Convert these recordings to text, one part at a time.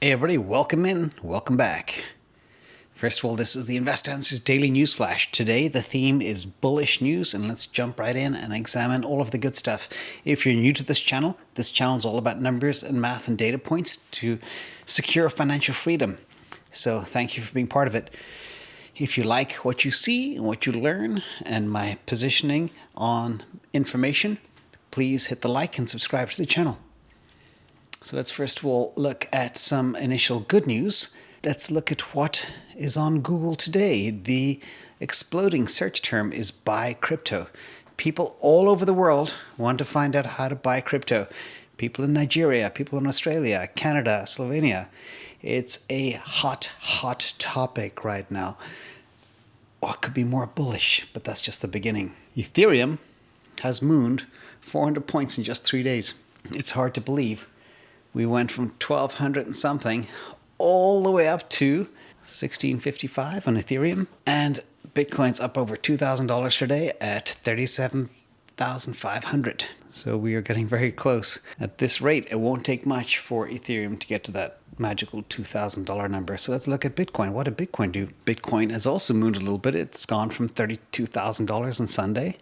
Hey everybody, welcome in, welcome back. First of all, this is the Invest Answers Daily News Flash. Today the theme is bullish news, and let's jump right in and examine all of the good stuff. If you're new to this channel is all about numbers and math and data points to secure financial freedom. So thank you for being part of it. If you like what you see and what you learn and my positioning on information, please hit the like and subscribe to the channel. So let's first of all look at some initial good news. Let's look at what is on Google today. The exploding search term is buy crypto. People all over the world want to find out how to buy crypto. People in Nigeria, people in Australia, Canada, Slovenia. It's a hot topic right now. What could be more bullish? But that's just the beginning. Ethereum has mooned 400 points in just 3 days. It's hard to believe. We went from 1,200 and something all the way up to 1,655 on Ethereum. And Bitcoin's up over $2,000 today at 37,500. So we are getting very close. At this rate, it won't take much for Ethereum to get to that magical $2,000 number. So let's look at Bitcoin. What did Bitcoin do? Bitcoin has also mooned a little bit. It's gone from $32,000 on Sunday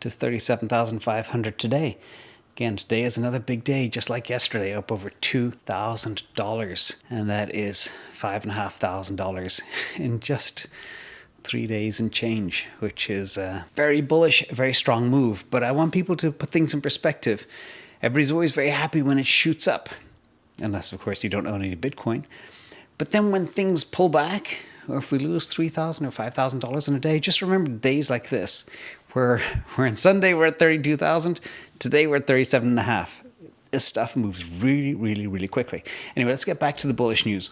to 37,500 today. Again, today is another big day, just like yesterday, up over $2,000. And that is $5,500 in just 3 days and change, which is a very bullish, very strong move. But I want people to put things in perspective. Everybody's always very happy when it shoots up, unless, of course, you don't own any Bitcoin. But then when things pull back, or if we lose $3,000 or $5,000 in a day, just remember days like this, where on Sunday we're at 32,000, today we're at 37.5. This stuff moves really quickly. Anyway, let's get back to the bullish news.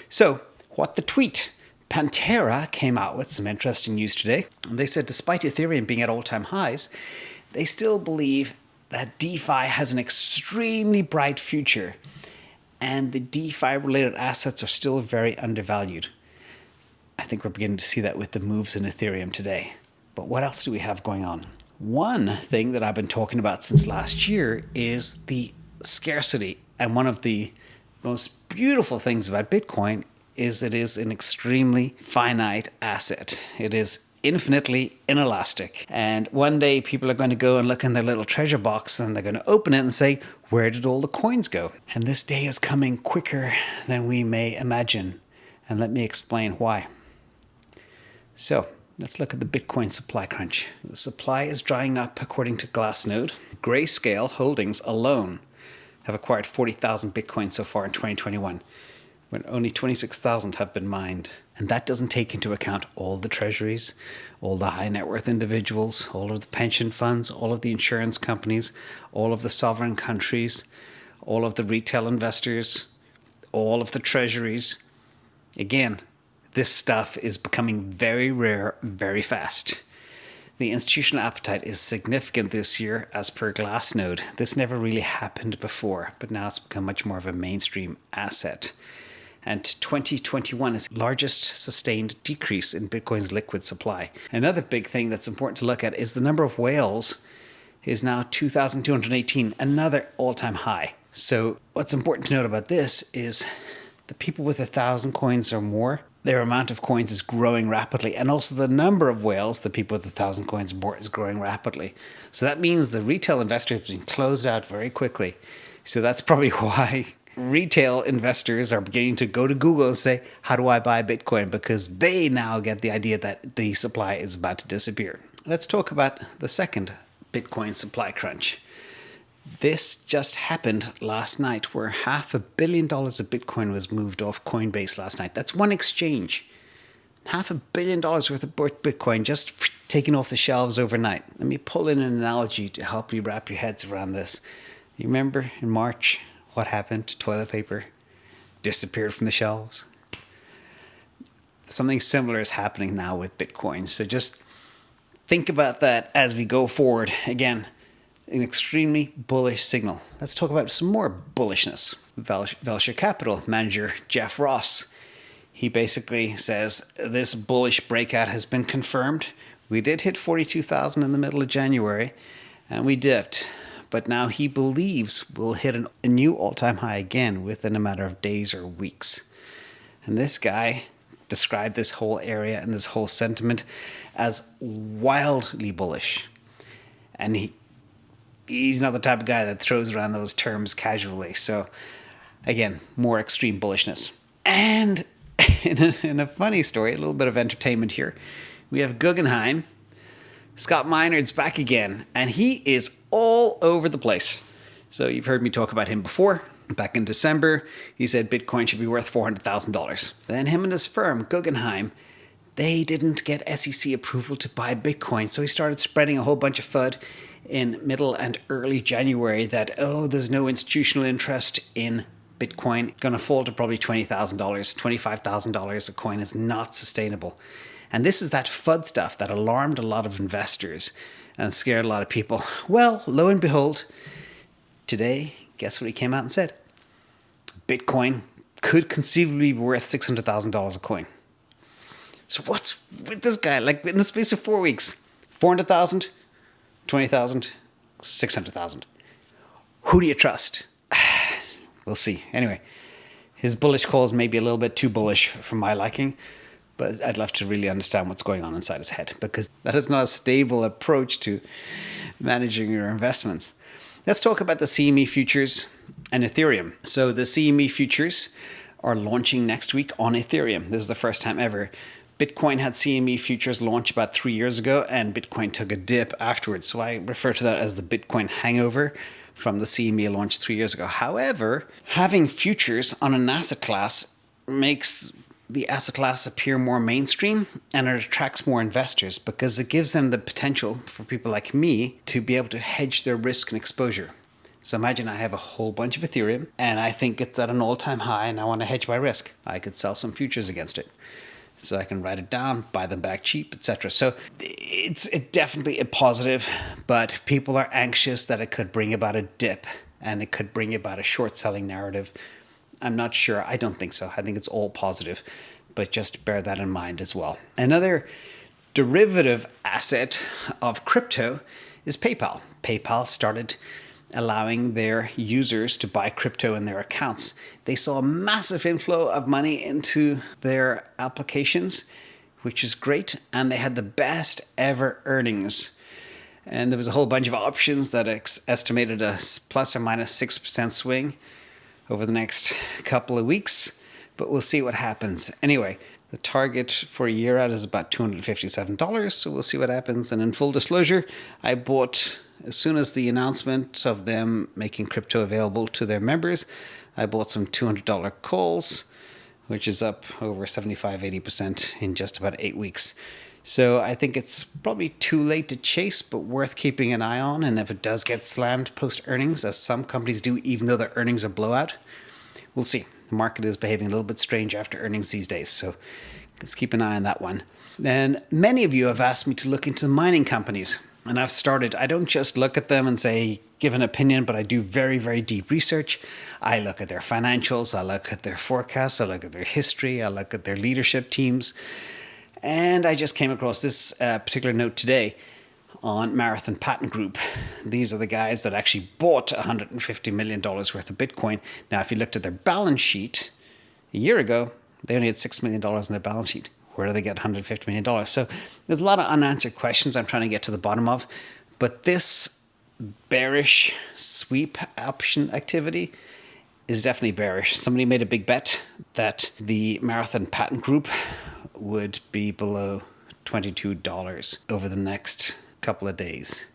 So, what the tweet? Pantera came out with some interesting news today. They said despite Ethereum being at all-time highs, they still believe that DeFi has an extremely bright future, and the DeFi-related assets are still very undervalued. I think we're beginning to see that with the moves in Ethereum today. But what else do we have going on? One thing that I've been talking about since last year is the scarcity. And one of the most beautiful things about Bitcoin is it is an extremely finite asset. It is infinitely inelastic. And one day people are going to go and look in their little treasure box and they're going to open it and say, where did all the coins go? And this day is coming quicker than we may imagine. And let me explain why. So, let's look at the Bitcoin supply crunch. The supply is drying up according to Glassnode. Grayscale holdings alone have acquired 40,000 Bitcoin so far in 2021, when only 26,000 have been mined. And that doesn't take into account all the treasuries, all the high net worth individuals, all of the pension funds, all of the insurance companies, all of the sovereign countries, all of the retail investors, all of the treasuries. Again, this stuff is becoming very rare, very fast. The institutional appetite is significant this year as per Glassnode. This never really happened before, but now it's become much more of a mainstream asset. And 2021 is the largest sustained decrease in Bitcoin's liquid supply. Another big thing that's important to look at is the number of whales is now 2,218, another all-time high. So what's important to note about this is the people with 1,000 coins or more, their amount of coins is growing rapidly. And also the number of whales, the people with 1,000 coins or more, is growing rapidly. So that means the retail investor has been closed out very quickly. So that's probably why retail investors are beginning to go to Google and say, how do I buy Bitcoin? Because they now get the idea that the supply is about to disappear. Let's talk about the second Bitcoin supply crunch. This just happened last night, where $500 million of Bitcoin was moved off Coinbase last night. That's one exchange. $500 million worth of Bitcoin just taken off the shelves overnight. Let me pull in an analogy to help you wrap your heads around this. You remember in March what happened? Toilet paper disappeared from the shelves. Something similar is happening now with Bitcoin. So just think about that as we go forward. Again, an extremely bullish signal. Let's talk about some more bullishness. Velshire Capital manager Jeff Ross, he basically says this bullish breakout has been confirmed. We did hit 42,000 in the middle of January, and we dipped. but now he believes we'll hit a new all-time high again within a matter of days or weeks. And this guy described this whole area and this whole sentiment as wildly bullish. And he's not the type of guy that throws around those terms casually. So again, more extreme bullishness. And in a funny story, a little bit of entertainment here, we have Guggenheim. Scott Minerd's back again, and he is all over the place. So you've heard me talk about him before. Back in December, he said Bitcoin should be worth $400,000. Then him and his firm, Guggenheim, they didn't get SEC approval to buy Bitcoin. So he started spreading a whole bunch of FUD in middle and early January that, there's no institutional interest in Bitcoin. Going to fall to probably $20,000, $25,000 a coin is not sustainable. And this is that FUD stuff that alarmed a lot of investors and scared a lot of people. Well, lo and behold, today, guess what he came out and said? Bitcoin could conceivably be worth $600,000 a coin. So what's with this guy? Like in the space of 4 weeks, 400,000, 20,000, 600,000. Who do you trust? We'll see. Anyway, his bullish calls may be a little bit too bullish for my liking, but I'd love to really understand what's going on inside his head, because that is not a stable approach to managing your investments. Let's talk about the CME Futures and Ethereum. So the CME Futures are launching next week on Ethereum. This is the first time ever. Bitcoin had CME Futures launch about 3 years ago, and Bitcoin took a dip afterwards. So I refer to that as the Bitcoin hangover from the CME launch 3 years ago. However, having futures on an asset class makes the asset class appear more mainstream, and it attracts more investors because it gives them the potential for people like me to be able to hedge their risk and exposure. So imagine I have a whole bunch of Ethereum and I think it's at an all-time high and I want to hedge my risk. I could sell some futures against it. So I can write it down, buy them back cheap, etc. So it's definitely a positive, but people are anxious that it could bring about a dip and it could bring about a short selling narrative. I'm not sure. I don't think so. I think it's all positive, but just bear that in mind as well. Another derivative asset of crypto is PayPal. PayPal started allowing their users to buy crypto in their accounts. They saw a massive inflow of money into their applications, which is great, and they had the best ever earnings. And there was a whole bunch of options that estimated a plus or minus 6% swing over the next couple of weeks, but we'll see what happens. Anyway, the target for a year out is about $257, so we'll see what happens. And in full disclosure, I bought, as soon as the announcement of them making crypto available to their members, I bought some $200 calls, which is up over 75-80% in just about 8 weeks. So I think it's probably too late to chase, but worth keeping an eye on. And if it does get slammed post-earnings, as some companies do, even though their earnings are blowout, we'll see. The market is behaving a little bit strange after earnings these days, so let's keep an eye on that one. And many of you have asked me to look into mining companies, and I've started. I don't just look at them and say, give an opinion, but I do very, very deep research. I look at their financials, I look at their forecasts, I look at their history, I look at their leadership teams. And I just came across this particular note today on Marathon Patent Group. These are the guys that actually bought $150 million worth of Bitcoin. Now, if you looked at their balance sheet a year ago, they only had $6 million in their balance sheet. Where do they get $150 million? So there's a lot of unanswered questions I'm trying to get to the bottom of. But this bearish sweep option activity is definitely bearish. Somebody made a big bet that the Marathon Patent Group would be below $22 over the next couple of days.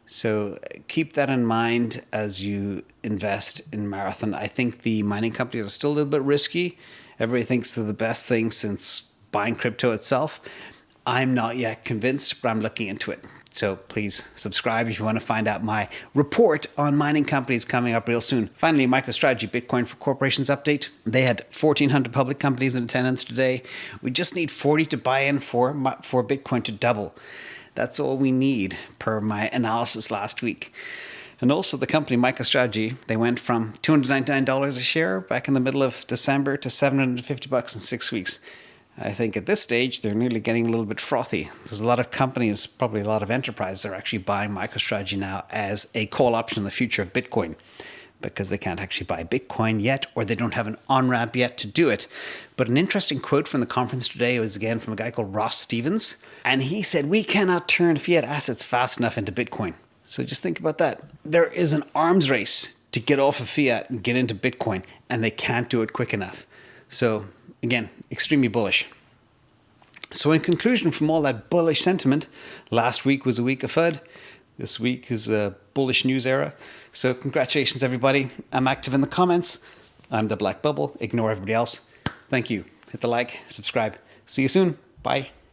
So keep that in mind as you invest in Marathon. I think the mining companies are still a little bit risky. Everybody thinks they're the best thing since buying crypto itself. I'm not yet convinced, but I'm looking into it. So please subscribe if you want to find out my report on mining companies coming up real soon. Finally, Microstrategy Bitcoin for Corporations update. They had 1,400 public companies in attendance today. We just need 40 to buy in for Bitcoin to double. That's all we need per my analysis last week. And also the company MicroStrategy, they went from $299 a share back in the middle of December to $750 in 6 weeks. I think at this stage, they're nearly getting a little bit frothy. There's a lot of companies, probably a lot of enterprises are actually buying MicroStrategy now as a call option in the future of Bitcoin, because they can't actually buy Bitcoin yet, or they don't have an on-ramp yet to do it. But an interesting quote from the conference today was again from a guy called Ross Stevens. And he said, we cannot turn fiat assets fast enough into Bitcoin. So just think about that. There is an arms race to get off of fiat and get into Bitcoin, and they can't do it quick enough. So again, extremely bullish. So in conclusion, from all that bullish sentiment, last week was a week of FUD. This week is a bullish news era. So congratulations, everybody. I'm active in the comments. I'm the Black Bubble. Ignore everybody else. Thank you. Hit the like, subscribe. See you soon. Bye.